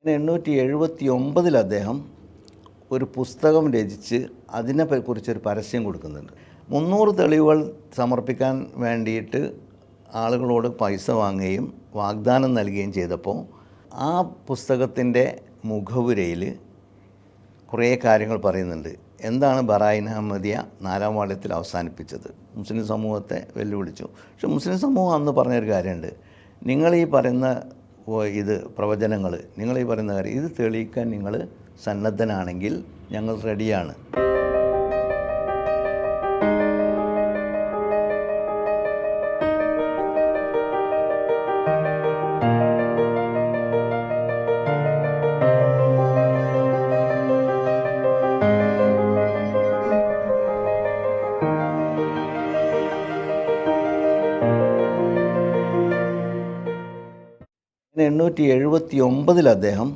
879 അദ്ദേഹം ഒരു പുസ്തകം രചിച്ച് അതിനെക്കുറിച്ചൊരു പരസ്യം കൊടുക്കുന്നുണ്ട്. 300 തെളിവുകൾ സമർപ്പിക്കാൻ വേണ്ടിയിട്ട് ആളുകളോട് പൈസ വാങ്ങുകയും വാഗ്ദാനം നൽകുകയും ചെയ്തപ്പോൾ ആ പുസ്തകത്തിൻ്റെ മുഖവുരയിൽ കുറേ കാര്യങ്ങൾ പറയുന്നുണ്ട്. എന്താണ് ബറായിൻ അഹമ്മദിയ 4-ാം വാള്യത്തിൽ അവസാനിപ്പിച്ചത്? മുസ്ലിം സമൂഹത്തെ വെല്ലുവിളിച്ചു. പക്ഷെ മുസ്ലിം സമൂഹം അന്ന് പറഞ്ഞൊരു കാര്യമുണ്ട്, നിങ്ങൾ ഈ പറയുന്ന പ്രവചനങ്ങൾ, നിങ്ങൾ ഈ പറയുന്ന കാര്യം ഇത് തെളിയിക്കാൻ നിങ്ങൾ സന്നദ്ധനാണെങ്കിൽ ഞങ്ങൾ റെഡിയാണ്. പിന്നെ 879 അദ്ദേഹം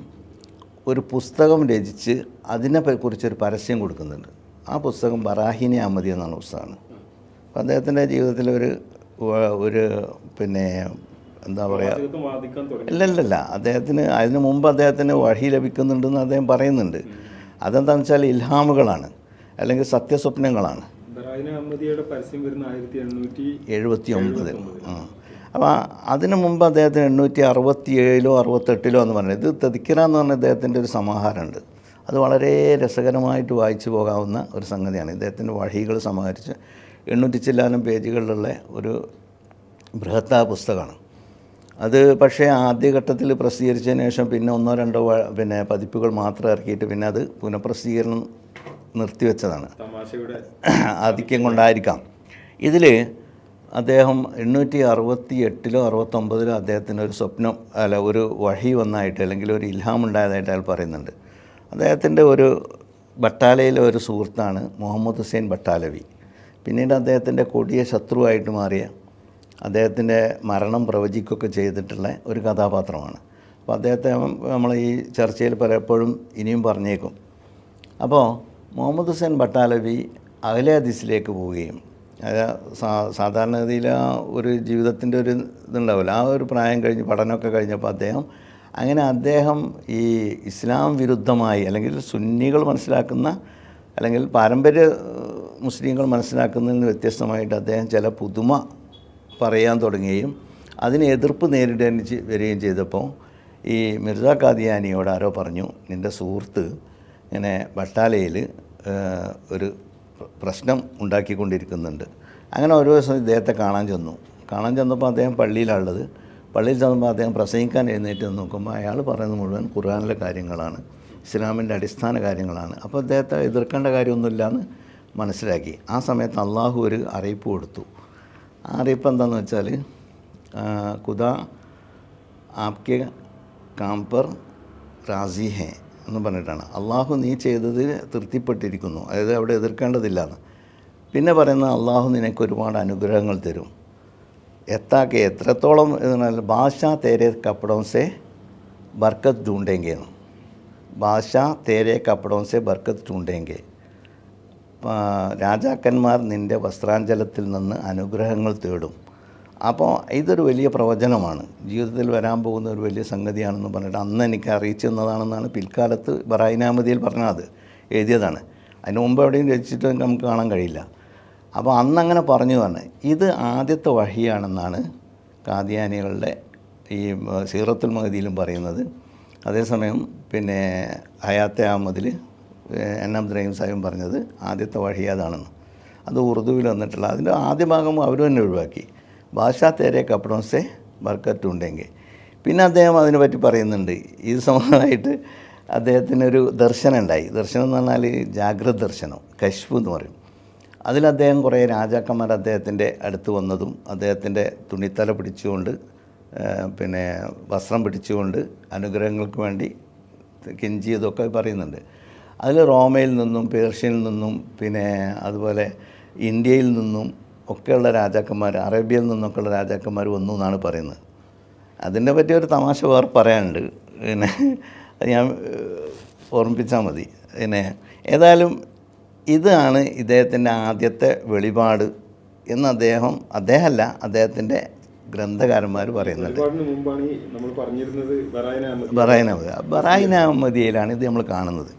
ഒരു പുസ്തകം രചിച്ച് അതിനെക്കുറിച്ചൊരു പരസ്യം കൊടുക്കുന്നുണ്ട്. ആ പുസ്തകം ബറാഹിനി അഹമ്മദി എന്നാണ് പുസ്തകമാണ്. അപ്പം അദ്ദേഹത്തിൻ്റെ ജീവിതത്തിൽ ഒരു പിന്നെ എന്താ പറയുക, ഇല്ലല്ല, അദ്ദേഹത്തിന് അതിനു മുമ്പ് അദ്ദേഹത്തിന് വഹി ലഭിക്കുന്നുണ്ടെന്ന് അദ്ദേഹം പറയുന്നുണ്ട്. അതെന്താണെന്ന് വെച്ചാൽ ഇൽഹാമുകളാണ്, അല്ലെങ്കിൽ സത്യസ്വപ്നങ്ങളാണ്. 879. അപ്പോൾ അതിനു മുമ്പ് അദ്ദേഹത്തിന് 867 68 എന്ന് പറഞ്ഞത്, ഇത് തെദിക്കിറ എന്ന് പറഞ്ഞ അദ്ദേഹത്തിൻ്റെ ഒരു സമാഹാരമുണ്ട്. അത് വളരെ രസകരമായിട്ട് വായിച്ചു പോകാവുന്ന ഒരു സംഗതിയാണ്. ഇദ്ദേഹത്തിൻ്റെ വഹികൾ സമാഹരിച്ച് 800 ചില്ലാനം പേജുകളിലുള്ള ഒരു ബൃഹത്തായ പുസ്തകമാണ് അത്. പക്ഷേ ആദ്യഘട്ടത്തിൽ പ്രസിദ്ധീകരിച്ചതിന് ശേഷം പിന്നെ 1-2 പതിപ്പുകൾ മാത്രം ഇറക്കിയിട്ട് പിന്നെ അത് പുനഃപ്രസിദ്ധീകരണം നിർത്തിവെച്ചതാണ്. ആധിക്യം കൊണ്ടായിരിക്കാം. ഇതിൽ അദ്ദേഹം 868 69 അദ്ദേഹത്തിന് ഒരു സ്വപ്നം, ഒരു വഹി വന്നായിട്ട്, അല്ലെങ്കിൽ ഒരു ഇൽഹാം ഉണ്ടായതായിട്ട് അയാൾ പറയുന്നുണ്ട്. അദ്ദേഹത്തിൻ്റെ ഒരു ബട്ടാലയിലെ ഒരു സുഹൃത്താണ് മുഹമ്മദ് ഹുസൈൻ ബട്ടാലവി. പിന്നീട് അദ്ദേഹത്തിൻ്റെ കൊടിയ ശത്രുവായിട്ട് മാറിയ, അദ്ദേഹത്തിൻ്റെ മരണം പ്രവചിക്കുകയൊക്കെ ചെയ്തിട്ടുള്ള ഒരു കഥാപാത്രമാണ്. അപ്പോൾ അദ്ദേഹത്തെ നമ്മൾ ഈ ചർച്ചയിൽ പലപ്പോഴും ഇനിയും പറഞ്ഞേക്കും. അപ്പോൾ മുഹമ്മദ് ഹുസൈൻ ബട്ടാലവി അഹ്ലെ ഹദീസിലേക്ക് പോവുകയും, സാധാരണഗതിയിൽ ആ ഒരു ജീവിതത്തിൻ്റെ ഒരു ഇതുണ്ടാവില്ല, ആ ഒരു പ്രായം കഴിഞ്ഞ് പഠനമൊക്കെ കഴിഞ്ഞപ്പോൾ അദ്ദേഹം ഈ ഇസ്ലാം വിരുദ്ധമായി, അല്ലെങ്കിൽ സുന്നികൾ മനസ്സിലാക്കുന്ന, അല്ലെങ്കിൽ പാരമ്പര്യ മുസ്ലിങ്ങൾ മനസ്സിലാക്കുന്നതിന് വ്യത്യസ്തമായിട്ട് അദ്ദേഹം ചില പുതുമ പറയാൻ തുടങ്ങുകയും അതിന് എതിർപ്പ് നേരിടേണ്ടി വരികയും ചെയ്തപ്പോൾ ഈ മിർസ ഖാദിയാനിയോട് ആരോ പറഞ്ഞു, നിൻ്റെ സുഹൃത്ത് ഇങ്ങനെ ബട്ടാലയിൽ ഒരു പ്രശ്നം ഉണ്ടാക്കിക്കൊണ്ടിരിക്കുന്നുണ്ട്. അങ്ങനെ ഒരു ദിവസം ഇദ്ദേഹത്തെ കാണാൻ ചെന്നപ്പോൾ അദ്ദേഹം പള്ളിയിലുള്ളത്. പള്ളിയിൽ ചെന്നപ്പോൾ അദ്ദേഹം പ്രസംഗിക്കാൻ എഴുന്നേറ്റ് നോക്കുമ്പോൾ അയാൾ പറയുന്നത് മുഴുവൻ ഖുർആനിലെ കാര്യങ്ങളാണ്, ഇസ്ലാമിൻ്റെ അടിസ്ഥാന കാര്യങ്ങളാണ്. അപ്പോൾ അദ്ദേഹത്തെ എതിർക്കേണ്ട കാര്യമൊന്നുമില്ല എന്ന് മനസ്സിലാക്കി. ആ സമയത്ത് അള്ളാഹു ഒരു അറിയിപ്പ് കൊടുത്തു. ആ അറിയിപ്പ് എന്താണെന്ന് വെച്ചാൽ, ഖുദാ ആപ്കെ കാം പർ റാസി ഹേ എന്ന് പറഞ്ഞിട്ടാണ്. അള്ളാഹു നീ ചെയ്തത് തൃപ്തിപ്പെട്ടിരിക്കുന്നു, അതായത് അവിടെ എതിർക്കേണ്ടതില്ലാന്ന്. പിന്നെ പറയുന്നത്, അള്ളാഹു നിനക്ക് ഒരുപാട് അനുഗ്രഹങ്ങൾ തരും. എത്രത്തോളം എന്നാൽ ബാദ്ഷാ തേരെ കപ്പടോം സെ ബർക്കത്ത് ढूंढेंगे, ബാദ്ഷാ തേരെ കപ്പടോം സെ ബർക്കത്ത് ढूंढेंगे. രാജാക്കന്മാർ നിൻ്റെ വസ്ത്രാഞ്ചലത്തിൽ നിന്ന് അനുഗ്രഹങ്ങൾ തേടും. അപ്പോൾ ഇതൊരു വലിയ പ്രവചനമാണ്, ജീവിതത്തിൽ വരാൻ പോകുന്ന ഒരു വലിയ സംഗതിയാണെന്ന് പറഞ്ഞിട്ട് അന്ന് എനിക്ക് അറിയിച്ചു തന്നതാണെന്നാണ് പിൽക്കാലത്ത് ബറായിൻ അഹമ്മദിയിൽ പറഞ്ഞത്, എഴുതിയതാണ്. അതിന് മുമ്പ് എവിടെയും രചിച്ചിട്ട് നമുക്ക് കാണാൻ കഴിയില്ല. അപ്പോൾ അന്നങ്ങനെ പറഞ്ഞു തന്നെ ഇത് ആദ്യത്തെ വഹിയാണെന്നാണ് ഖാദിയാനികളുടെ ഈ സീറത്തുൽ മഹദിയിലും പറയുന്നത്. അതേസമയം പിന്നെ ഹയാത്തെ അഹമ്മദിൽ എൻ അബ്ദുറഹീം സാഹിബും പറഞ്ഞത് ആദ്യത്തെ വഹി അതാണെന്ന്. അത് ഉറുദുവിൽ വന്നിട്ടുള്ള അതിൻ്റെ ആദ്യ ഭാഗം അവർ തന്നെ ഒഴിവാക്കി. ബാദ്ഷാ തേരെ കപ്പടോം സെ ബർക്കത്ത് ढूंढेंगे. പിന്നെ അദ്ദേഹം അതിനെപ്പറ്റി പറയുന്നുണ്ട്. ഇത് സംബന്ധമായിട്ട് അദ്ദേഹത്തിനൊരു ദർശനം ഉണ്ടായി. ദർശനം എന്ന് പറഞ്ഞാൽ ജാഗ്രത ദർശനം, കശ്ഫ് എന്ന് പറയും. അതിൽ അദ്ദേഹം കുറേ രാജാക്കന്മാർ അദ്ദേഹത്തിൻ്റെ അടുത്ത് വന്നതും അദ്ദേഹത്തിൻ്റെ തുണിത്തല പിടിച്ചുകൊണ്ട്, പിന്നെ വസ്ത്രം പിടിച്ചുകൊണ്ട് അനുഗ്രഹങ്ങൾക്ക് വേണ്ടി കെഞ്ചിയതൊക്കെ പറയുന്നുണ്ട്. അതിൽ റോമയിൽ നിന്നും പേർഷ്യയിൽ നിന്നും പിന്നെ അതുപോലെ ഇന്ത്യയിൽ നിന്നും ഒക്കെയുള്ള രാജാക്കന്മാർ, അറേബ്യയിൽ നിന്നൊക്കെയുള്ള രാജാക്കന്മാർ വന്നു എന്നാണ് പറയുന്നത്. അതിനെ പറ്റി ഒരു തമാശ വേറെ പറയാനുണ്ട്, പിന്നെ അത് ഞാൻ ഓർമ്മിപ്പിച്ചാൽ മതി. പിന്നെ ഏതായാലും ഇതാണ് ഇദ്ദേഹത്തിൻ്റെ ആദ്യത്തെ വെളിപാട് എന്ന് അദ്ദേഹമല്ല, അദ്ദേഹത്തിൻ്റെ ഗ്രന്ഥകാരന്മാർ പറയുന്നത്. ബറായിൻ അഹമ്മദിയയിലാണ് ഇത് നമ്മൾ കാണുന്നത്.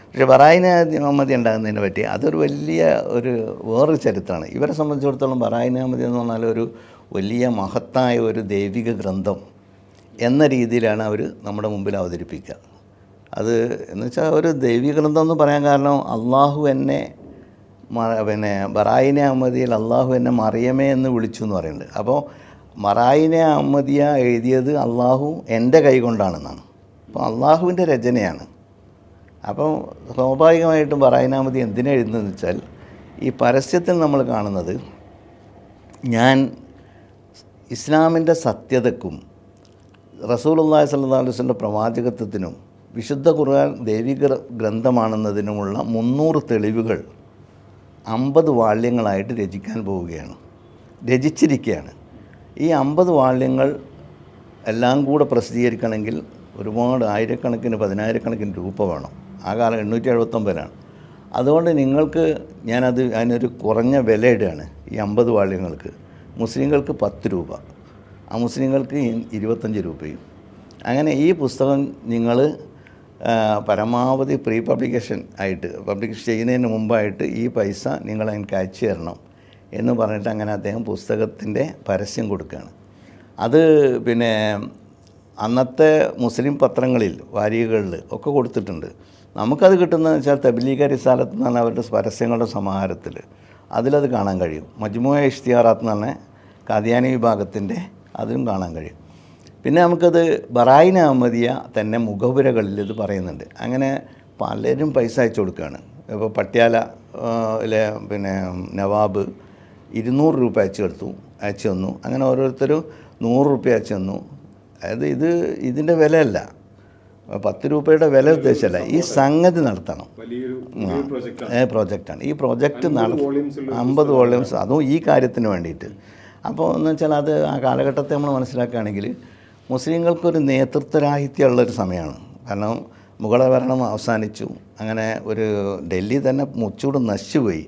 പക്ഷേ ബറായിൻ അഹമ്മദി ഉണ്ടാകുന്നതിനെ പറ്റി അതൊരു വലിയ വേറൊരു ചരിത്രമാണ്. ഇവരെ സംബന്ധിച്ചിടത്തോളം ബറായിൻ അഹമ്മദി എന്ന് പറഞ്ഞാൽ ഒരു വലിയ മഹത്തായ ഒരു ദൈവിക ഗ്രന്ഥം എന്ന രീതിയിലാണ് അവർ നമ്മുടെ മുമ്പിൽ അവതരിപ്പിക്കുക. അത് എന്ന് വെച്ചാൽ ഒരു ദൈവിക ഗ്രന്ഥം എന്ന് പറയാൻ കാരണം അള്ളാഹു എന്നെ ബറായിനെ അഹമ്മദിയിൽ അള്ളാഹു എന്നെ മറിയമേ എന്ന് വിളിച്ചു എന്ന് പറയുന്നുണ്ട്. അപ്പോൾ ബറായിനെ അഹമ്മദിയ എഴുതിയത് അള്ളാഹു എൻ്റെ കൈ കൊണ്ടാണെന്നാണ്. അപ്പോൾ അള്ളാഹുവിൻ്റെ രചനയാണ്. അപ്പം സ്വാഭാവികമായിട്ടും ബറായിനെ അഹമ്മദി എന്തിനാ എഴുതുന്നതെന്ന് വെച്ചാൽ ഈ പരസ്യത്തിൽ നമ്മൾ കാണുന്നത് ഞാൻ ഇസ്ലാമിൻ്റെ സത്യതയ്ക്കും റസൂലുള്ളാഹി സ്വല്ലല്ലാഹു അലൈഹി വസല്ലം പ്രവാചകത്വത്തിനും വിശുദ്ധ ഖുർആൻ ദൈവിക ഗ്രന്ഥമാണെന്നതിനുമുള്ള 300 തെളിവുകൾ 50 വാള്യങ്ങളായിട്ട് രചിച്ചിരിക്കുകയാണ്. ഈ 50 വാള്യങ്ങൾ എല്ലാം കൂടെ പ്രസിദ്ധീകരിക്കണമെങ്കിൽ ഒരുപാട് ആയിരക്കണക്കിന് 10,000-കണക്കിന് രൂപ വേണം. ആ കാലം 879 അതുകൊണ്ട് നിങ്ങൾക്ക് അതിനൊരു കുറഞ്ഞ വില ഇടുകയാണ്. ഈ 50 വാള്യങ്ങൾക്ക് മുസ്ലിങ്ങൾക്ക് 10 രൂപ, മുസ്ലിങ്ങൾക്ക് 25 രൂപയും. അങ്ങനെ ഈ പുസ്തകം നിങ്ങൾ പരമാവധി പ്രീ പബ്ലിക്കേഷൻ ആയിട്ട് പബ്ലിഷ് ചെയ്യുന്നതിന് മുമ്പായിട്ട് ഈ പൈസ നിങ്ങൾ എനിക്ക് അയച്ചു തരണം എന്ന് പറഞ്ഞിട്ട് അങ്ങനെ അദ്ദേഹം പുസ്തകത്തിൻ്റെ പരസ്യം കൊടുക്കുകയാണ്. അത് പിന്നെ അന്നത്തെ മുസ്ലിം പത്രങ്ങളിൽ വാരികകളിൽ ഒക്കെ കൊടുത്തിട്ടുണ്ട്. നമുക്കത് കിട്ടുന്നതെന്ന് വെച്ചാൽ തബ്ലീഗ റിസാലത്ത് എന്ന് പറഞ്ഞാൽ അവരുടെ പരസ്യങ്ങളുടെ സമാഹാരത്തിൽ അതിലത് കാണാൻ കഴിയും. മജ്മൂഅ ഇഷ്തിഹാറാത്ത് എന്ന് പറഞ്ഞാൽ ഖാദിയാനി വിഭാഗത്തിൻ്റെ അതിലും കാണാൻ കഴിയും. പിന്നെ നമുക്കത് ബറായിൻ അഹമ്മദിയ തന്നെ മുഖവുരകളിൽ ഇത് പറയുന്നുണ്ട്. അങ്ങനെ പലരും പൈസ അയച്ചു കൊടുക്കുകയാണ്. ഇപ്പോൾ പട്യാലയിലെ പിന്നെ നവാബ് 200 രൂപ അയച്ചു തന്നു. അങ്ങനെ ഓരോരുത്തരും 100 രൂപ അയച്ചു തന്നു. അതായത് ഇതിൻ്റെ വിലയല്ല, 10 രൂപയുടെ വില ഉദ്ദേശിച്ചല്ല, ഈ സംഗതി നടത്തണം. പ്രോജക്റ്റാണ്. ഈ പ്രോജക്റ്റ് 50 വോള്യൂംസ്, അതും ഈ കാര്യത്തിന് വേണ്ടിയിട്ട്. അപ്പോൾ എന്ന് വെച്ചാൽ അത് ആ കാലഘട്ടത്തെ നമ്മൾ മനസ്സിലാക്കുകയാണെങ്കിൽ മുസ്ലിങ്ങൾക്കൊരു നേതൃത്വരാഹിത്യമുള്ളൊരു സമയമാണ്. കാരണം മുഗള ഭരണം അവസാനിച്ചു. അങ്ങനെ ഡൽഹി തന്നെ മുച്ചൂട് നശിച്ചുപോയി.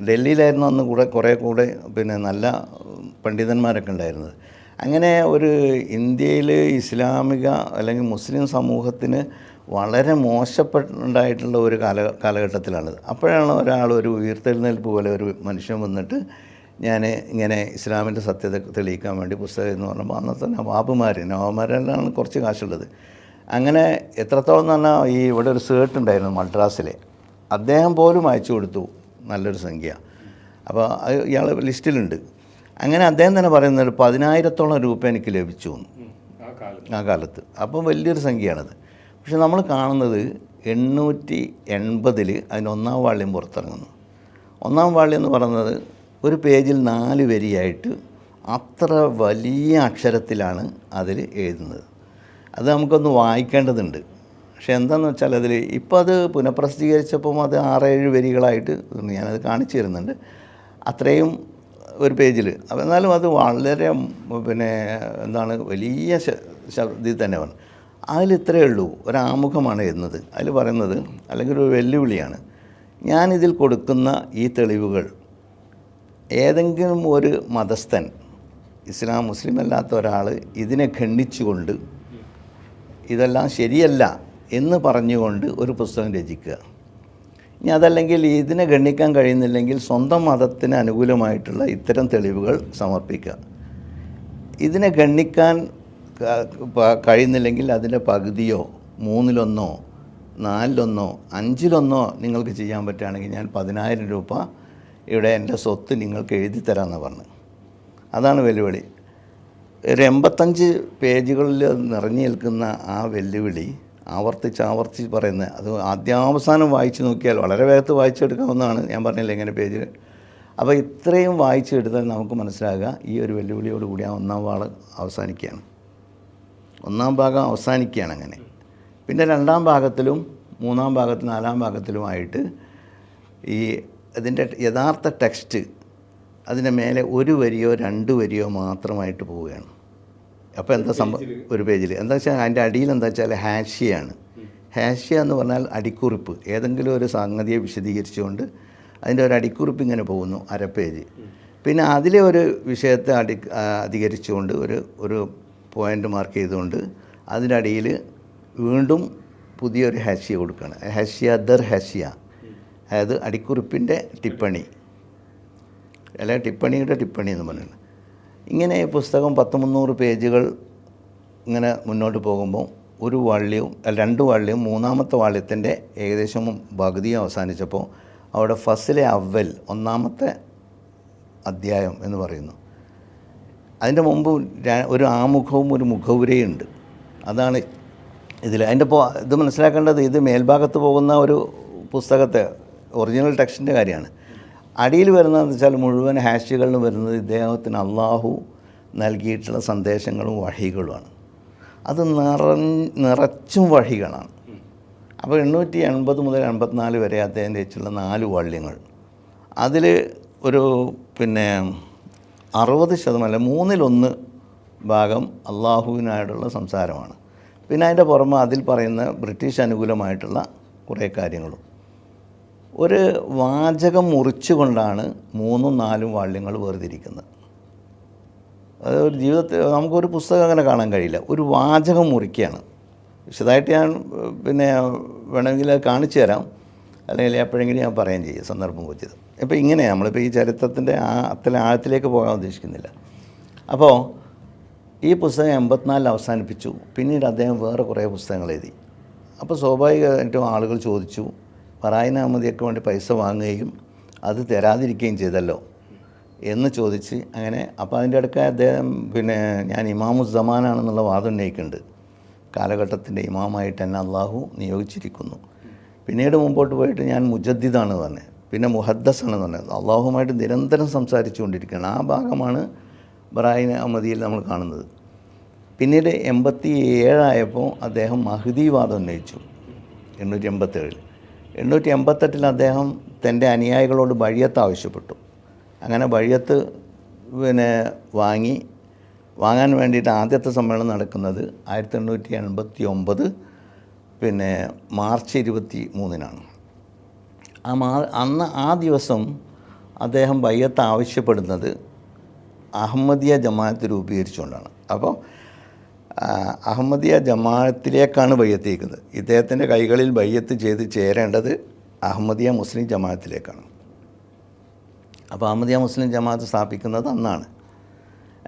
ഡൽഹിയിലായിരുന്നു അന്ന് കുറേ കൂടെ പിന്നെ നല്ല പണ്ഡിതന്മാരൊക്കെ ഉണ്ടായിരുന്നത്. അങ്ങനെ ഇന്ത്യയിൽ ഇസ്ലാമിക അല്ലെങ്കിൽ മുസ്ലിം സമൂഹത്തിന് വളരെ മോശപ്പെട്ടുണ്ടായിട്ടുള്ള ഒരു കാലഘട്ടത്തിലാണിത്. അപ്പോഴാണ് ഒരു ഉയർത്തെഴുന്നേൽപ്പ് പോലെ ഒരു മനുഷ്യൻ വന്നിട്ട് ഞാൻ ഇങ്ങനെ ഇസ്ലാമിൻ്റെ സത്യത തെളിയിക്കാൻ വേണ്ടി പുസ്തകം എന്ന് പറഞ്ഞപ്പോൾ അന്നത്തെ നവാബുമാരെല്ലാം കുറച്ച് കാശുള്ളത്. അങ്ങനെ എത്രത്തോളം എന്ന് പറഞ്ഞാൽ ഇവിടെ ഒരു സേർട്ട് ഉണ്ടായിരുന്നു മദ്രാസിലെ, അദ്ദേഹം പോലും അയച്ചു കൊടുത്തു നല്ലൊരു സംഖ്യ. അപ്പോൾ ഇയാൾ ലിസ്റ്റിലുണ്ട്. അങ്ങനെ അദ്ദേഹം തന്നെ പറയുന്നത് 10,000-ഓളം രൂപ എനിക്ക് ലഭിച്ചു ആ കാലത്ത്. അപ്പം വലിയൊരു സംഖ്യയാണത്. പക്ഷെ നമ്മൾ കാണുന്നത് 880 അതിന് 1-ാം വാള്യം പുറത്തിറങ്ങുന്നു. 1-ാം വാള്യം എന്ന് പറയുന്നത് ഒരു പേജിൽ 4 വരിയായിട്ട് അത്ര വലിയ അക്ഷരത്തിലാണ് അതിൽ എഴുതുന്നത്. അത് നമുക്കൊന്ന് വായിക്കേണ്ടതുണ്ട്. പക്ഷെ എന്താണെന്ന് വെച്ചാൽ ഇപ്പോൾ അത് പുനഃപ്രസിദ്ധീകരിച്ചപ്പം അത് 6-7 വരികളായിട്ട് ഞാനത് കാണിച്ചു തരുന്നുണ്ട്. അത്രയും ഒരു പേജിൽ. എന്നാലും അത് വളരെ വലിയ ശബ്ദത്തിൽ തന്നെ പറഞ്ഞു. അതിലിത്രയേ ഉള്ളൂ, ഒരാമുഖമാണ് എഴുതുന്നത്. അതിൽ പറയുന്നത് അല്ലെങ്കിൽ ഒരു വെല്ലുവിളിയാണ്. ഞാനിതിൽ കൊടുക്കുന്ന ഈ തെളിവുകൾ ഏതെങ്കിലും ഒരു മതസ്ഥൻ, മുസ്ലിം അല്ലാത്ത ഒരാൾ ഇതിനെ ഖണ്ഡിച്ചുകൊണ്ട് ഇതെല്ലാം ശരിയല്ല എന്ന് പറഞ്ഞുകൊണ്ട് ഒരു പുസ്തകം രചിക്കുക. ഇനി അതല്ലെങ്കിൽ ഇതിനെ ഗണ്ണിക്കാൻ കഴിയുന്നില്ലെങ്കിൽ സ്വന്തം മതത്തിന് അനുകൂലമായിട്ടുള്ള ഇത്തരം തെളിവുകൾ സമർപ്പിക്കുക. ഇതിനെ ഗണ്ണിക്കാൻ കഴിയുന്നില്ലെങ്കിൽ അതിൻ്റെ പകുതിയോ 1/3, 4/1, 5/1 നിങ്ങൾക്ക് ചെയ്യാൻ പറ്റുകയാണെങ്കിൽ ഞാൻ 10,000 രൂപ ഇവിടെ എൻ്റെ സ്വത്ത് നിങ്ങൾക്ക് എഴുതി തരാമെന്ന് പറഞ്ഞു. അതാണ് വെല്ലുവിളി. ഒരു 85 പേജുകളിൽ നിറഞ്ഞു നിൽക്കുന്ന ആ വെല്ലുവിളി ആവർത്തിച്ച് പറയുന്നത്, അത് ആദ്യാവസാനം വായിച്ചു നോക്കിയാൽ വളരെ വേഗത്ത് വായിച്ചെടുക്കാവുന്നതാണ്. ഞാൻ പറഞ്ഞില്ല എങ്ങനെ പേജിൽ. അപ്പോൾ ഇത്രയും വായിച്ചെടുത്താൽ നമുക്ക് മനസ്സിലാകുക ഈ ഒരു വെല്ലുവിളിയോടുകൂടി ആ 1-ാം ഭാഗം അവസാനിക്കുകയാണ്. 1-ാം ഭാഗം അവസാനിക്കുകയാണ്. അങ്ങനെ പിന്നെ 2-ാം ഭാഗത്തിലും 3-ാം ഭാഗത്തിലും 4-ാം ഭാഗത്തിലുമായിട്ട് അതിൻ്റെ യഥാർത്ഥ ടെക്സ്റ്റ് അതിൻ്റെ മേലെ 1 വരിയോ 2 വരിയോ മാത്രമായിട്ട് പോവുകയാണ്. അപ്പോൾ എന്താ ഒരു പേജിൽ എന്താ വെച്ചാൽ അതിൻ്റെ അടിയിൽ എന്താ വെച്ചാൽ ഹാഷിയാണ്. ഹാഷിയ എന്ന് പറഞ്ഞാൽ അടിക്കുറിപ്പ്. ഏതെങ്കിലും ഒരു സംഗതിയെ വിശദീകരിച്ചുകൊണ്ട് അതിൻ്റെ ഒരു അടിക്കുറിപ്പ് ഇങ്ങനെ പോകുന്നു, 1/2 പേജ്. പിന്നെ അതിലെ ഒരു വിഷയത്തെ അധികരിച്ചുകൊണ്ട് ഒരു പോയിൻ്റ് മാർക്ക് ചെയ്തുകൊണ്ട് അതിൻ്റെ അടിയിൽ വീണ്ടും പുതിയൊരു ഹാഷിയ കൊടുക്കുകയാണ്. ഹാഷിയ ദർ ഹാഷിയ, അതായത് അടിക്കുറിപ്പിൻ്റെ ടിപ്പണി, അല്ല ടിപ്പണിയുടെ ടിപ്പണി എന്ന് പറയുന്നത്. ഇങ്ങനെ ഈ പുസ്തകം 100-300 പേജുകൾ ഇങ്ങനെ മുന്നോട്ട് പോകുമ്പോൾ ഒരു വാള്യവും രണ്ട് വാള്യവും മൂന്നാമത്തെ വാള്യത്തിൻ്റെ ഏകദേശം പകുതിയും അവസാനിച്ചപ്പോൾ അവിടെ ഫസ്ലെ അവൽ ഒന്നാമത്തെ അധ്യായം എന്ന് പറയുന്നു. അതിൻ്റെ മുമ്പ് ഒരു ആമുഖവും ഒരു മുഖവുരയുണ്ട്. അതാണ് ഇതിൽ അതിൻ്റെ ഇത് മനസ്സിലാക്കേണ്ടത്. ഇത് മേൽഭാഗത്ത് പോകുന്ന ഒരു പുസ്തകത്തെ ഒറിജിനൽ ടെക്സ്റ്റിൻ്റെ കാര്യമാണ്. അടിയിൽ വരുന്നതെന്ന് വെച്ചാൽ മുഴുവൻ ഹാഷികളിലും വരുന്നത് ഇദ്ദേഹത്തിന് അള്ളാഹു നൽകിയിട്ടുള്ള സന്ദേശങ്ങളും വഹികളുമാണ്. അത് നിറച്ചും വഹികളാണ്. അപ്പോൾ 880 മുതൽ 84 വരെ അദ്ദേഹം രചിച്ചുള്ള 4 വാള്യങ്ങൾ, അതിൽ ഒരു 60% 1/3 ഭാഗം അള്ളാഹുവിനായിട്ടുള്ള സംസാരമാണ്. പിന്നെ അതിൻ്റെ പുറമെ അതിൽ പറയുന്ന ബ്രിട്ടീഷ് അനുകൂലമായിട്ടുള്ള കുറേ കാര്യങ്ങളും. ഒരു വാചകം മുറിച്ചുകൊണ്ടാണ് 3-4 വാള്യങ്ങൾ വേർതിരിക്കുന്നത്. അത് ഒരു ജീവിതത്തിൽ നമുക്കൊരു പുസ്തകം അങ്ങനെ കാണാൻ കഴിയില്ല. ഒരു വാചകം മുറിക്കുകയാണ്. വിശദമായിട്ട് ഞാൻ വേണമെങ്കിൽ കാണിച്ചു തരാം, അല്ലെങ്കിൽ എപ്പോഴെങ്കിലും ഞാൻ പറയുകയും ചെയ്യും സന്ദർഭം വെച്ചത്. ഇപ്പോൾ ഇങ്ങനെ നമ്മളിപ്പോൾ ഈ ചരിത്രത്തിൻ്റെ അത്ര ആഴത്തിലേക്ക് പോകാൻ ഉദ്ദേശിക്കുന്നില്ല. അപ്പോൾ ഈ പുസ്തകം 84 അവസാനിപ്പിച്ചു. പിന്നീട് അദ്ദേഹം വേറെ കുറേ പുസ്തകങ്ങൾ എഴുതി. അപ്പോൾ സ്വാഭാവികമായിട്ടും ആളുകൾ ചോദിച്ചു, ഫറായിൻ അഹമ്മദിയൊക്കെ വേണ്ടി പൈസ വാങ്ങുകയും അത് തരാതിരിക്കുകയും ചെയ്തല്ലോ എന്ന് ചോദിച്ച് അങ്ങനെ. അപ്പോൾ അതിൻ്റെ ഇടയ്ക്ക് അദ്ദേഹം ഞാൻ ഇമാമുസ്സമാനാണെന്നുള്ള വാദം ഉന്നയിക്കുന്നുണ്ട്. കാലഘട്ടത്തിൻ്റെ ഇമാമായിട്ട് എന്നെ അള്ളാഹു നിയോഗിച്ചിരിക്കുന്നു. പിന്നീട് മുമ്പോട്ട് പോയിട്ട് ഞാൻ മുജദ്ദിദാണ് പറഞ്ഞത്, പിന്നെ മുഹദ്ദസാണെന്ന് പറഞ്ഞത്. അള്ളാഹുമായിട്ട് നിരന്തരം സംസാരിച്ചു കൊണ്ടിരിക്കുകയാണ്. ആ ഭാഗമാണ് ഫറായിൻ അഹമ്മദിയിൽ നമ്മൾ കാണുന്നത്. പിന്നീട് 87 ആയപ്പോൾ അദ്ദേഹം മഹ്ദി വാദം ഉന്നയിച്ചു. 887. 888 അദ്ദേഹം തൻ്റെ അനുയായികളോട് ബഴിയത്ത് ആവശ്യപ്പെട്ടു. അങ്ങനെ ബഴിയത്ത് വാങ്ങാൻ വേണ്ടിയിട്ട് ആദ്യത്തെ സമ്മേളനം നടക്കുന്നത് 1889 മാർച്ച് 23-നാണ്. അന്ന് ആ ദിവസം അദ്ദേഹം ബയ്യത്ത് ആവശ്യപ്പെടുന്നത് അഹമ്മദിയ ജമാഅത്ത് രൂപീകരിച്ചുകൊണ്ടാണ്. അപ്പോൾ അഹമ്മദിയ ജമാഅത്തിലേക്കാണ് ബയ്യത്ത് ചെയ്യുന്നത്. ഇദ്ദേഹത്തിൻ്റെ കൈകളിൽ ബയ്യത്ത് ചെയ്ത് ചേരേണ്ടത് അഹമ്മദിയ മുസ്ലിം ജമാഅത്തിലേക്കാണ്. അപ്പോൾ അഹമ്മദിയ മുസ്ലിം ജമാഅത്ത് സ്ഥാപിക്കുന്നത് അന്നാണ്.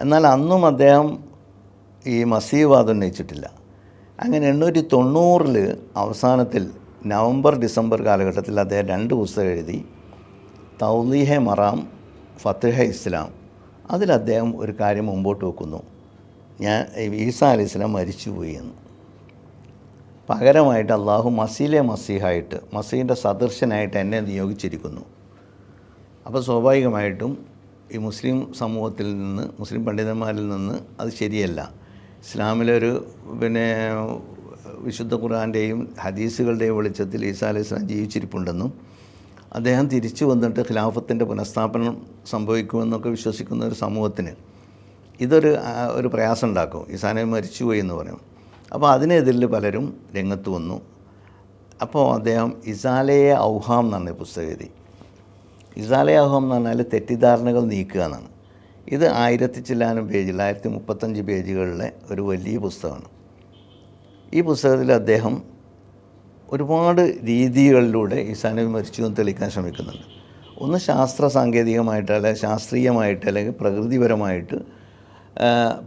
എന്നാൽ അന്നും അദ്ദേഹം ഈ മസീഹ് വാദം ഉന്നയിച്ചിട്ടില്ല. അങ്ങനെ 890 അവസാനത്തിൽ നവംബർ-ഡിസംബർ കാലഘട്ടത്തിൽ അദ്ദേഹം 2 പുസ്തകം എഴുതി. തൗലീഹെ മറാം, ഫത്ഹെ ഇസ്ലാം. അതിൽ അദ്ദേഹം ഒരു കാര്യം മുമ്പോട്ട് വെക്കുന്നു, ഞാൻ ഈസാ അലൈഹിസ്സലാം മരിച്ചുപോയി എന്ന്. പകരമായിട്ട് അള്ളാഹു മസീഹായിട്ട്, മസീഹിൻ്റെ സദൃശനായിട്ട് എന്നെ നിയോഗിച്ചിരിക്കുന്നു. അപ്പോൾ സ്വാഭാവികമായിട്ടും ഈ മുസ്ലിം സമൂഹത്തിൽ നിന്ന്, മുസ്ലിം പണ്ഡിതന്മാരിൽ നിന്ന് അത് ശരിയല്ല. ഇസ്ലാമിലൊരു വിശുദ്ധ ഖുർആൻ്റെയും ഹദീസുകളുടെയും വെളിച്ചത്തിൽ ഈസാ അലൈഹിസ്സലാം ജീവിച്ചിരിപ്പുണ്ടെന്നും അദ്ദേഹം തിരിച്ചു വന്നിട്ട് ഖിലാഫത്തിൻ്റെ പുനഃസ്ഥാപനം സംഭവിക്കുമെന്നൊക്കെ വിശ്വസിക്കുന്ന ഒരു സമൂഹത്തിന് ഒരു പ്രയാസം ഉണ്ടാക്കും. ഈസാ നബി മരിച്ചുപോയി എന്ന് പറയും. അപ്പോൾ അതിനെതിരിൽ പലരും രംഗത്ത് വന്നു. അപ്പോൾ അദ്ദേഹം ഇസാലയെ ഔഹാം എന്നാണ് പുസ്തകം എഴുതി. ഇസാലയെ ഔഹാം എന്ന് പറഞ്ഞാൽ തെറ്റിദ്ധാരണകൾ നീക്കുക എന്നാണ്. ഇത് 1000 ചില്ലാനം പേജിൽ 1035 പേജുകളിലെ ഒരു വലിയ പുസ്തകമാണ്. ഈ പുസ്തകത്തിൽ അദ്ദേഹം ഒരുപാട് രീതികളിലൂടെ ഈസാ നബി മരിച്ചു എന്ന് തെളിയിക്കാൻ ശ്രമിക്കുന്നുണ്ട്. ഒന്ന് സാങ്കേതികമായിട്ട്, അല്ലെങ്കിൽ ശാസ്ത്രീയമായിട്ട്, അല്ലെങ്കിൽ പ്രകൃതിപരമായിട്ട്,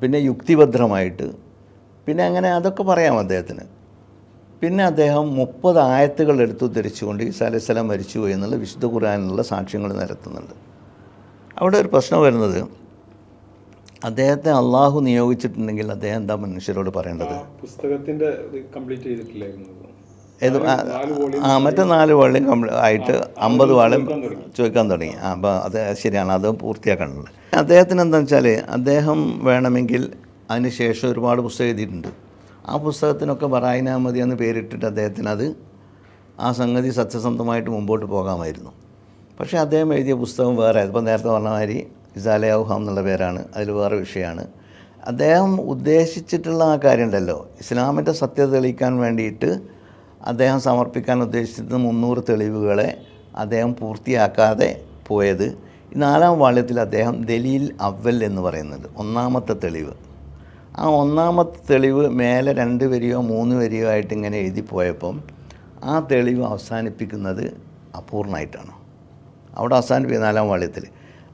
പിന്നെ യുക്തിഭദ്രമായിട്ട്, പിന്നെ അങ്ങനെ അതൊക്കെ പറയാം അദ്ദേഹത്തിന്. പിന്നെ അദ്ദേഹം 30 ആയത്തുകൾ എടുത്തു ധരിച്ചുകൊണ്ട് ഈസാ അലൈഹിസ്സലാം മരിച്ചുപോയി എന്നുള്ള വിശുദ്ധ ഖുർആനിലുള്ള സാക്ഷ്യങ്ങൾ നിരത്തുന്നുണ്ട്. അവിടെ ഒരു പ്രശ്നം വരുന്നത്, അദ്ദേഹത്തെ അള്ളാഹു നിയോഗിച്ചിട്ടുണ്ടെങ്കിൽ അദ്ദേഹം എന്താ മനുഷ്യരോട് പറയേണ്ടത്? പുസ്തകത്തിൻ്റെ കംപ്ലീറ്റ് ചെയ്തിട്ടില്ലായിരുന്നു. മറ്റേ 4 വാള്യം ആയിട്ട് 50 വാള്യം ചോദിക്കാൻ തുടങ്ങി. അപ്പോൾ അത് ശരിയാണ്, അത് പൂർത്തിയാക്കാനുള്ളത്. അദ്ദേഹത്തിന് എന്താണെന്ന് വെച്ചാൽ, അദ്ദേഹം വേണമെങ്കിൽ അതിന് ശേഷം ഒരുപാട് പുസ്തകം എഴുതിയിട്ടുണ്ട്. ആ പുസ്തകത്തിനൊക്കെ ഫറായിൻ അഹമ്മദി എന്ന് പേരിട്ടിട്ട് അദ്ദേഹത്തിന് ആ സംഗതി സത്യസന്ധമായിട്ട് മുമ്പോട്ട് പോകാമായിരുന്നു. പക്ഷേ അദ്ദേഹം എഴുതിയ പുസ്തകം വേറെ. ഇപ്പോൾ നേരത്തെ പറഞ്ഞ മാതിരി ഇസാലെ ഔഹാം എന്നുള്ള പേരാണ്, അതിൽ വേറെ വിഷയമാണ്. അദ്ദേഹം ഉദ്ദേശിച്ചിട്ടുള്ള ആ കാര്യം ഉണ്ടല്ലോ, ഇസ്ലാമിൻ്റെ സത്യത തെളിയിക്കാൻ വേണ്ടിയിട്ട് അദ്ദേഹം സമർപ്പിക്കാൻ ഉദ്ദേശിച്ചിരുന്ന 300 തെളിവുകളെ അദ്ദേഹം പൂർത്തിയാക്കാതെ പോയത് ഈ 4-ാം വാള്യത്തിൽ അദ്ദേഹം ദലീൽ അവൽ എന്ന് പറയുന്നുണ്ട്, ഒന്നാമത്തെ തെളിവ്. ആ ഒന്നാമത്തെ തെളിവ് മേലെ 2 വരിയോ 3 വരിയോ ആയിട്ട് ഇങ്ങനെ എഴുതിപ്പോയപ്പം ആ തെളിവ് അവസാനിപ്പിക്കുന്നത് അപൂർണമായിട്ടാണ്. അവിടെ അവസാനിപ്പിക്കുക 4-ാം വാള്യത്തിൽ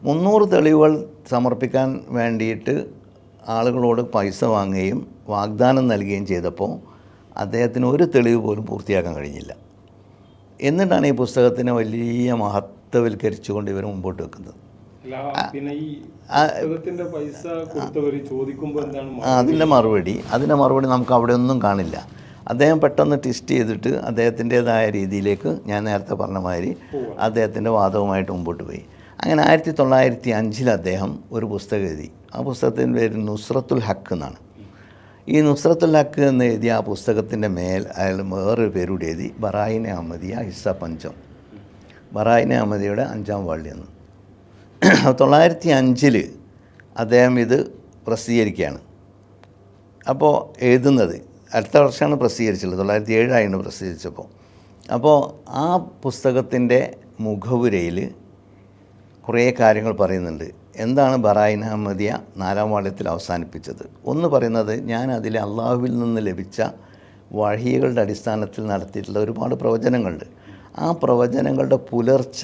300 തെളിവുകൾ സമർപ്പിക്കാൻ വേണ്ടിയിട്ട് ആളുകളോട് പൈസ വാങ്ങുകയും വാഗ്ദാനം നൽകുകയും ചെയ്തപ്പോൾ അദ്ദേഹത്തിന് ഒരു തെളിവ് പോലും പൂർത്തിയാക്കാൻ കഴിഞ്ഞില്ല. എന്നിട്ടാണ് ഈ പുസ്തകത്തിനെ വലിയ മഹത്വവൽക്കരിച്ചുകൊണ്ട് ഇവർ മുമ്പോട്ട് വെക്കുന്നത്. പിന്നെ ഈ പുസ്തകത്തിന്റെ പൈസ കൊടുത്തവർ ചോദിക്കുമ്പോൾ എന്താണ് അതിൻ്റെ മറുപടി നമുക്ക് അവിടെ ഒന്നും കാണില്ല. അദ്ദേഹം പെട്ടെന്ന് ട്വിസ്റ്റ് ചെയ്തിട്ട് അദ്ദേഹത്തിൻ്റേതായ രീതിയിലേക്ക് ഞാൻ നേരത്തെ പറഞ്ഞ മാതിരി അദ്ദേഹത്തിൻ്റെ വാദവുമായിട്ട് മുമ്പോട്ട് പോയി. അങ്ങനെ 1905 അദ്ദേഹം ഒരു പുസ്തകം എഴുതി. ആ പുസ്തകത്തിൻ്റെ പേര് നുസ്രത്തുൽ ഹക്ക് എന്നാണ്. ഈ നുസ്രത്തുൽ ഹക്ക് എന്ന് എഴുതിയ ആ പുസ്തകത്തിൻ്റെ മേൽ അയാൾ വേറൊരു പേരൂടെ എഴുതി ബറായിനെ അഹമ്മദിയ ഹിസ്സ 5. ബറായിനെ അഹമ്മദിയുടെ 5-ാം വാള്യം. 1905 അദ്ദേഹം ഇത് പ്രസിദ്ധീകരിക്കുകയാണ്. അപ്പോൾ എഴുതുന്നത് അടുത്ത വർഷമാണ് പ്രസിദ്ധീകരിച്ചത്, 1907 പ്രസിദ്ധീകരിച്ചപ്പോൾ. അപ്പോൾ ആ പുസ്തകത്തിൻ്റെ മുഖവുരയിൽ കുറേ കാര്യങ്ങൾ പറയുന്നുണ്ട്. എന്താണ് ബറായിന അഹമ്മദിയ 4-ാം വാള്യത്തിൽ അവസാനിപ്പിച്ചത്? ഒന്ന് പറയുന്നത്, ഞാൻ അതിൽ അള്ളാഹുവിൽ നിന്ന് ലഭിച്ച വഹികളുടെ അടിസ്ഥാനത്തിൽ നടത്തിയിട്ടുള്ള ഒരുപാട് പ്രവചനങ്ങളുണ്ട്. ആ പ്രവചനങ്ങളുടെ പുലർച്ച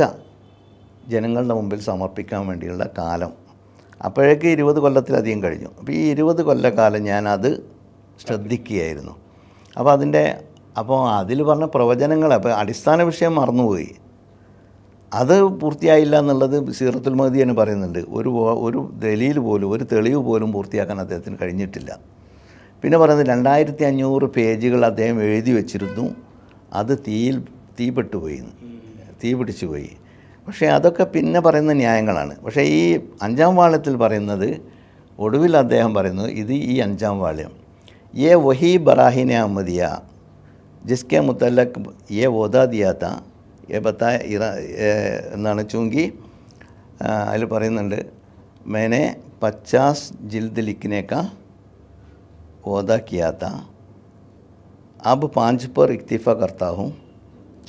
ജനങ്ങളുടെ മുമ്പിൽ സമർപ്പിക്കാൻ വേണ്ടിയുള്ള കാലം. അപ്പോഴേക്ക് 20 കൊല്ലത്തിലധികം കഴിഞ്ഞു. അപ്പോൾ ഈ 20 കൊല്ലക്കാലം ഞാനത് ശ്രദ്ധിക്കുകയായിരുന്നു. അപ്പോൾ അതിൽ പറഞ്ഞ പ്രവചനങ്ങൾ, അപ്പോൾ അടിസ്ഥാന വിഷയം മറന്നുപോയി, അത് പൂർത്തിയായില്ല എന്നുള്ളത് സീറത്തുൽ മഹ്ദി എന്ന് പറയുന്നുണ്ട്. ഒരു ദലീൽ പോലും, ഒരു തെളിവ് പോലും പൂർത്തിയാക്കാൻ അദ്ദേഹത്തിന് കഴിഞ്ഞിട്ടില്ല. പിന്നെ പറയുന്നത് 2500 പേജുകൾ അദ്ദേഹം എഴുതി വച്ചിരുന്നു, അത് തീ പിടിച്ചു പോയി. പക്ഷേ അതൊക്കെ പിന്നെ പറയുന്ന ന്യായങ്ങളാണ്. പക്ഷേ ഈ 5-ാം വാള്യത്തിൽ പറയുന്നത്, ഒടുവിൽ അദ്ദേഹം പറയുന്നത്, ഇത് ഈ 5-ാം വാള്യം ये वही बराहीन अहमदिया जिसके मुतल्लक ये वोदा दिया था ये बताया എന്നാണ്. ചൂങ്കി അതിൽ പറയുന്നുണ്ട്, मैंने 50 जिल्द लिखने का वोदा किया था, अब 5 पर इक्तिफ़ा करता हूँ,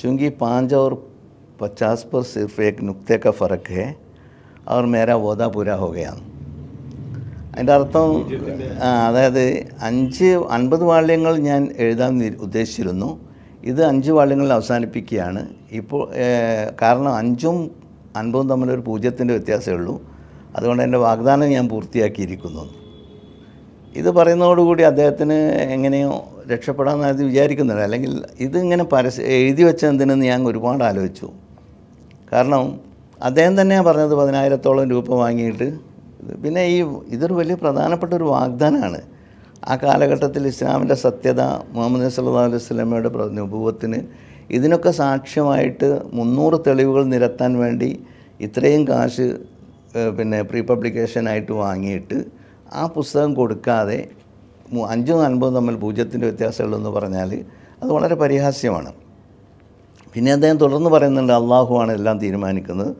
चूँकि 5 और 50 पर सिर्फ एक नुक्ते का फ़र्क है और मेरा वोदा पूरा हो गया. അതിൻ്റെ അർത്ഥം അതായത് 50 വാള്യങ്ങൾ ഞാൻ എഴുതാൻ ഉദ്ദേശിച്ചിരുന്നു, ഇത് 5 വാള്യങ്ങളിൽ അവസാനിപ്പിക്കുകയാണ് ഇപ്പോൾ. കാരണം 5ഉം 50ഉം തമ്മിലൊരു 0ൻ്റെ വ്യത്യാസമേ ഉള്ളൂ. അതുകൊണ്ട് എൻ്റെ വാഗ്ദാനം ഞാൻ പൂർത്തിയാക്കിയിരിക്കുന്നു. ഇത് പറയുന്നതോടുകൂടി അദ്ദേഹത്തിന് എങ്ങനെയോ രക്ഷപ്പെടാമെന്ന് വിചാരിക്കുന്നുണ്ട്. അല്ലെങ്കിൽ ഇതിങ്ങനെ എഴുതി വെച്ച എന്തിനെന്ന് ഞാൻ ഒരുപാട് ആലോചിച്ചു. കാരണം അദ്ദേഹം തന്നെയാണ് പറഞ്ഞത് 10,000-ഓളം രൂപ വാങ്ങിയിട്ട്. പിന്നെ ഇതൊരു വലിയ പ്രധാനപ്പെട്ട ഒരു വാഗ്ദാനമാണ്. ആ കാലഘട്ടത്തിൽ ഇസ്ലാമിൻ്റെ സത്യത, മുഹമ്മദ് സല്ലല്ലാഹു അലൈഹി വസല്ലമയുടെ നബുവത്തിന് ഇതിനൊക്കെ സാക്ഷ്യമായിട്ട് 300 തെളിവുകൾ നിരത്താൻ വേണ്ടി ഇത്രയും കാശ് പിന്നെ പ്രീ പബ്ലിക്കേഷനായിട്ട് വാങ്ങിയിട്ട് ആ പുസ്തകം കൊടുക്കാതെ 5ഉം 50ഉം തമ്മിൽ 0ൻ്റെ വ്യത്യാസമുള്ളൂ എന്ന് പറഞ്ഞാൽ അത് വളരെ പരിഹാസ്യമാണ്. പിന്നെ അദ്ദേഹം തുടർന്ന് പറയുന്നുണ്ട്, അള്ളാഹുവാണ് എല്ലാം തീരുമാനിക്കുന്നത്,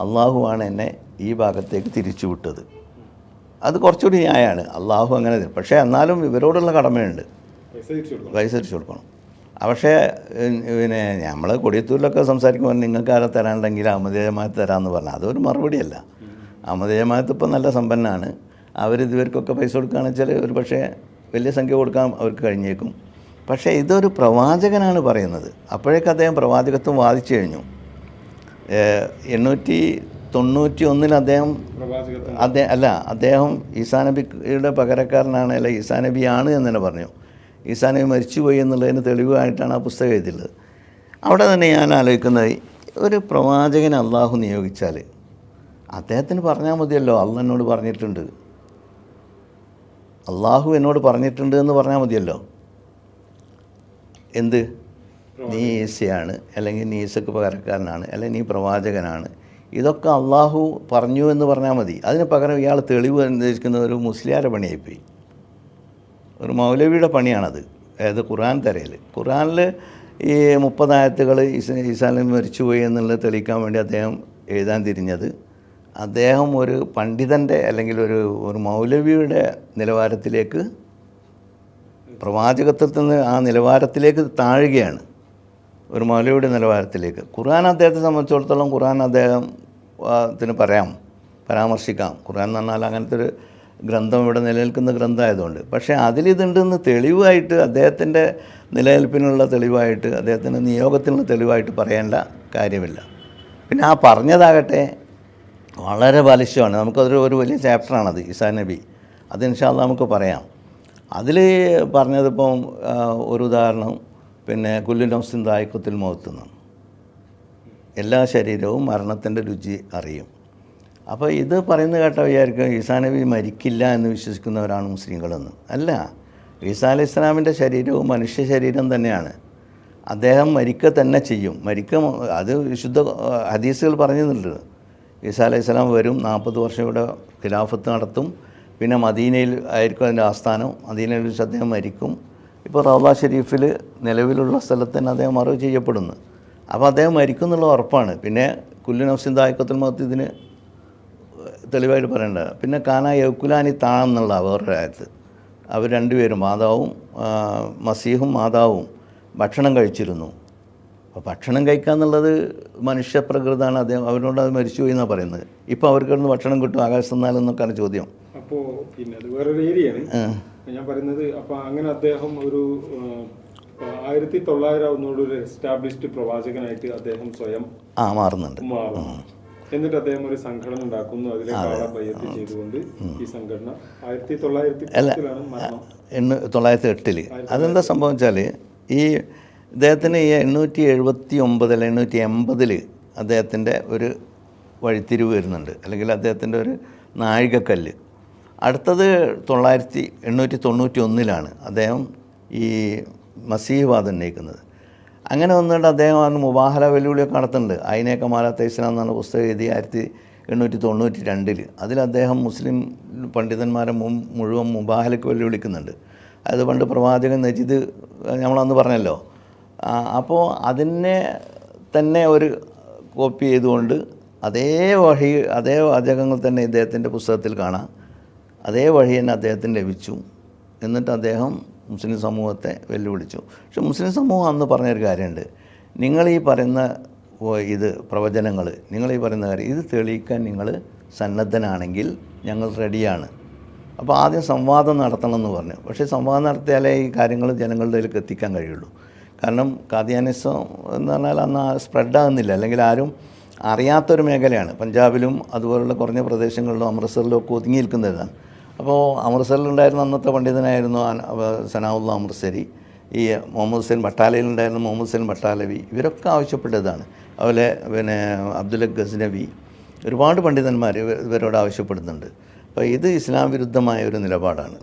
അള്ളാഹുവാണ് എന്നെ ഈ ഭാഗത്തേക്ക് തിരിച്ചുവിട്ടത്. അത് കുറച്ചുകൂടി ന്യായമാണ്, അള്ളാഹു അങ്ങനെ. പക്ഷേ എന്നാലും ഇവരോടുള്ള കടമയുണ്ട്, പൈസ തിരിച്ചു കൊടുക്കണം. പക്ഷേ പിന്നെ നമ്മൾ കൊടിയത്തൂരിലൊക്കെ സംസാരിക്കുമ്പോൾ നിങ്ങൾക്ക് ആരെ തരാനുണ്ടെങ്കിൽ അഹമ്മദിയ ജമാഅത്ത് തരാമെന്ന് പറഞ്ഞാൽ അതൊരു മറുപടിയല്ല. അഹമ്മദിയ ജമാഅത്ത് ഇപ്പം നല്ല സമ്പന്നമാണ്, ഇവർക്കൊക്കെ പൈസ കൊടുക്കുകയാണെന്ന് വെച്ചാൽ ഒരു പക്ഷേ വലിയ സംഖ്യ കൊടുക്കാൻ അവർക്ക് കഴിഞ്ഞേക്കും. പക്ഷേ ഇതൊരു പ്രവാചകനാണ് പറയുന്നത്. അപ്പോഴേക്ക് അദ്ദേഹം പ്രവാചകത്വം വാദിച്ചു കഴിഞ്ഞു. 891 അദ്ദേഹം ഈസാ നബിയുടെ പകരക്കാരനാണ്, അല്ല ഈസാ നബിയാണ് എന്ന് തന്നെ പറഞ്ഞു. ഈസാ നബി മരിച്ചുപോയി എന്നുള്ളതിന് തെളിവായിട്ടാണ് ആ പുസ്തകം എഴുതിയുള്ളത്. അവിടെ തന്നെ ഞാൻ ആലോചിക്കുന്നത്, ഒരു പ്രവാചകനെ അള്ളാഹു നിയോഗിച്ചാൽ അദ്ദേഹത്തിന് പറഞ്ഞാൽ മതിയല്ലോ, അള്ളാഹ് എന്നോട് പറഞ്ഞിട്ടുണ്ട്, അള്ളാഹു എന്നോട് പറഞ്ഞിട്ടുണ്ട് എന്ന് പറഞ്ഞാൽ മതിയല്ലോ. എന്ത്, നീ ഈസയാണ്, അല്ലെങ്കിൽ നീ ഈസക്ക് പകരക്കാരനാണ്, അല്ലെങ്കിൽ നീ പ്രവാചകനാണ്, ഇതൊക്കെ അള്ളാഹു പറഞ്ഞു എന്ന് പറഞ്ഞാൽ മതി. അതിന് പകരം ഇയാൾ തെളിവ് അനുസരിക്കുന്ന ഒരു മുസ്ലിയാരുടെ പണിയായിപ്പോയി, ഒരു മൗലവിയുടെ പണിയാണത്. അതായത് ഖുർആൻ തരയിൽ, ഖുർആനിൽ ഈ 30 ആയത്തുകൾ ഈസാ നബി മരിച്ചുപോയി എന്നുള്ളത് തെളിയിക്കാൻ വേണ്ടി അദ്ദേഹം എഴുതാൻ തിരിഞ്ഞത്, അദ്ദേഹം ഒരു പണ്ഡിതൻ്റെ അല്ലെങ്കിൽ ഒരു മൗലവിയുടെ നിലവാരത്തിലേക്ക്, പ്രവാചകത്വത്തിൽ നിന്ന് ആ നിലവാരത്തിലേക്ക് താഴുകയാണ്, ഒരു മൗലവിയുടെ നിലവാരത്തിലേക്ക്. ഖുർആൻ അദ്ദേഹത്തെ സംബന്ധിച്ചിടത്തോളം ഖുർആൻ അദ്ദേഹം ത്തിന് പരാമർശിക്കാം. ഖുർആൻ എന്ന് പറഞ്ഞാൽ അങ്ങനത്തെ ഒരു ഗ്രന്ഥം ഇവിടെ നിലനിൽക്കുന്ന ഗ്രന്ഥമായതുകൊണ്ട്. പക്ഷേ അതിലിതുണ്ടെന്ന് തെളിവായിട്ട്, അദ്ദേഹത്തിൻ്റെ നിലനിൽപ്പിനുള്ള തെളിവായിട്ട്, അദ്ദേഹത്തിൻ്റെ നിയോഗത്തിനുള്ള തെളിവായിട്ട് പറയേണ്ട കാര്യമില്ല. പിന്നെ ആ പറഞ്ഞതാകട്ടെ വളരെ ബാലിഷ്യമാണ്. നമുക്കതൊരു വലിയ ചാപ്റ്ററാണത്, ഈസാ നബി. അത് ഇൻഷാ അല്ലാഹ് നമുക്ക് പറയാം. അതിൽ പറഞ്ഞതിപ്പം ഒരു ഉദാഹരണം, പിന്നെ കുല്ലു നഫ്സിൻ ദായിഖത്തുൽ മൗത്ത് എന്നാണ്. എല്ലാ ശരീരവും മരണത്തിൻ്റെ രുചി അറിയും. അപ്പോൾ ഇത് പറയുന്നത് കേട്ട വിചാരിക്കും ഈസാ നബി മരിക്കില്ല എന്ന് വിശ്വസിക്കുന്നവരാണ് മുസ്ലിങ്ങളെന്ന്. അല്ല, ഈസാ അലൈഹി ഇസ്ലാമിൻ്റെ ശരീരവും മനുഷ്യ ശരീരം തന്നെയാണ്. അദ്ദേഹം മരിക്കുക തന്നെ ചെയ്യും. അത് വിശുദ്ധ ഹദീസുകൾ പറഞ്ഞിട്ടുണ്ട്. ഈസാ അലൈഹി ഇസ്ലാം വരും, 40 വർഷം ഇവിടെ ഖിലാഫത്ത് നടത്തും, പിന്നെ മദീനയിൽ ആയിരിക്കും അതിൻ്റെ ആസ്ഥാനം. മദീനയിൽ വെച്ച് അദ്ദേഹം മരിക്കും. ഇപ്പോൾ റൗള ഷരീഫിൽ നിലവിലുള്ള സ്ഥലത്ത് തന്നെ അദ്ദേഹം മറവ് ചെയ്യപ്പെടുന്നു. അപ്പോൾ അദ്ദേഹം മരിക്കും എന്നുള്ള ഉറപ്പാണ്. പിന്നെ കുല്ലു നഫ്സിൻ ദായിഖത്തുൽ മൗത്ത് ഇതിന് തെളിവായിട്ട് പറയേണ്ട. പിന്നെ കാന യൗക്കുലാനി താണെന്നുള്ള വേറൊരു ആയത്ത്, അവർ രണ്ടുപേരും മസീഹും മാതാവും ഭക്ഷണം കഴിച്ചിരുന്നു. അപ്പോൾ ഭക്ഷണം കഴിക്കുക എന്നുള്ളത് മനുഷ്യപ്രകൃതമാണ്. അദ്ദേഹം അവരോട് അത് മരിച്ചുപോയി എന്നാണ് പറയുന്നത്. ഇപ്പോൾ അവർക്കിടന്ന് ഭക്ഷണം കിട്ടും ആകാശത്ത് നിന്നാലെന്നൊക്കെയാണ് ചോദ്യം. അപ്പോൾ പിന്നെ അത് വേറൊരു ഏരിയയാണ് ഞാൻ പറയുന്നത്. അപ്പോൾ അങ്ങനെ അദ്ദേഹം ഒരു 1900 ആവുന്നതോടെ ഒരു എസ്റ്റാബ്ലിഷ്ഡ് പ്രവാചകനായിട്ട് അദ്ദേഹം സ്വയം മാറുന്നുണ്ട്. എന്നിട്ട് അദ്ദേഹം ഒരു സംഘടന ഉണ്ടാക്കുന്നു. അതിലേക്ക് ആളെ ബയ്യത്ത് ചെയ്തുകൊണ്ട് ഈ സംഘടന 1908 മരണം. 1908. അതെന്താ സംഭവം വെച്ചാൽ ഈ അദ്ദേഹത്തിന് ഈ 879 880 അദ്ദേഹത്തിൻ്റെ ഒരു വഴിത്തിരിവ് വരുന്നുണ്ട്, അല്ലെങ്കിൽ അദ്ദേഹത്തിൻ്റെ ഒരു നാഴികക്കല്ല്. അടുത്തത് 891 അദ്ദേഹം ഈ മസീഹ് വാദം ഉന്നയിക്കുന്നത്. അങ്ങനെ വന്നിട്ട് അദ്ദേഹം മുബാഹല വെല്ലുവിളിയൊക്കെ നടത്തുന്നുണ്ട്. അതിനെയൊക്കെ മാലാത്ത ഇസ്ലാം എന്നാണ് പുസ്തകം എഴുതി 1892. അതിൽ അദ്ദേഹം മുസ്ലിം പണ്ഡിതന്മാരെ മുഴുവൻ മുബാഹലയ്ക്ക് വെല്ലുവിളിക്കുന്നുണ്ട്. അത് പണ്ട് പ്രവാചകൻ നജീദ് നമ്മളന്ന് പറഞ്ഞല്ലോ. അപ്പോൾ അതിനെ തന്നെ ഒരു കോപ്പി ചെയ്തുകൊണ്ട് അതേ വാചകങ്ങൾ തന്നെ ഇദ്ദേഹത്തിൻ്റെ പുസ്തകത്തിൽ കാണാം. അതേ വഴി തന്നെ അദ്ദേഹത്തിന് ലഭിച്ചു. എന്നിട്ട് അദ്ദേഹം മുസ്ലിം സമൂഹത്തെ വെല്ലുവിളിച്ചു. പക്ഷെ മുസ്ലിം സമൂഹം അന്ന് പറഞ്ഞൊരു കാര്യമുണ്ട്, നിങ്ങളീ പറയുന്ന പ്രവചനങ്ങൾ, നിങ്ങളീ പറയുന്ന കാര്യം ഇത് തെളിയിക്കാൻ നിങ്ങൾ സന്നദ്ധനാണെങ്കിൽ ഞങ്ങൾ റെഡിയാണ്. അപ്പോൾ ആദ്യം സംവാദം നടത്തണമെന്ന് പറഞ്ഞു. പക്ഷേ സംവാദം നടത്തിയാലേ ഈ കാര്യങ്ങൾ ജനങ്ങളുടെ ഇതിലേക്ക് എത്തിക്കാൻ കഴിയുള്ളൂ. കാരണം ഖാദിയാനിസം എന്ന് പറഞ്ഞാൽ അന്ന് സ്പ്രെഡാകുന്നില്ല, അല്ലെങ്കിൽ ആരും അറിയാത്തൊരു മേഖലയാണ്. പഞ്ചാബിലും അതുപോലുള്ള കുറഞ്ഞ പ്രദേശങ്ങളിലും അമൃത്സറിലും ഒക്കെ ഒതുങ്ങി നിൽക്കുന്നതാണ്. അപ്പോൾ അമൃത്സറിലുണ്ടായിരുന്ന അന്നത്തെ പണ്ഡിതനായിരുന്നു സനാഉള്ള അമൃത്സരി. ഈ മുഹമ്മദ് ഹുസൈൻ ബട്ടാലയിലുണ്ടായിരുന്ന മുഹമ്മദ് ഹുസൈൻ ബട്ടാലവി, ഇവരൊക്കെ ആവശ്യപ്പെട്ടതാണ്. അതുപോലെ പിന്നെ അബ്ദുൽ ഗസ്നവി, ഒരുപാട് പണ്ഡിതന്മാർ ഇവരോട് ആവശ്യപ്പെടുന്നുണ്ട്. അപ്പോൾ ഇത് ഇസ്ലാം വിരുദ്ധമായ ഒരു നിലപാടാണ്.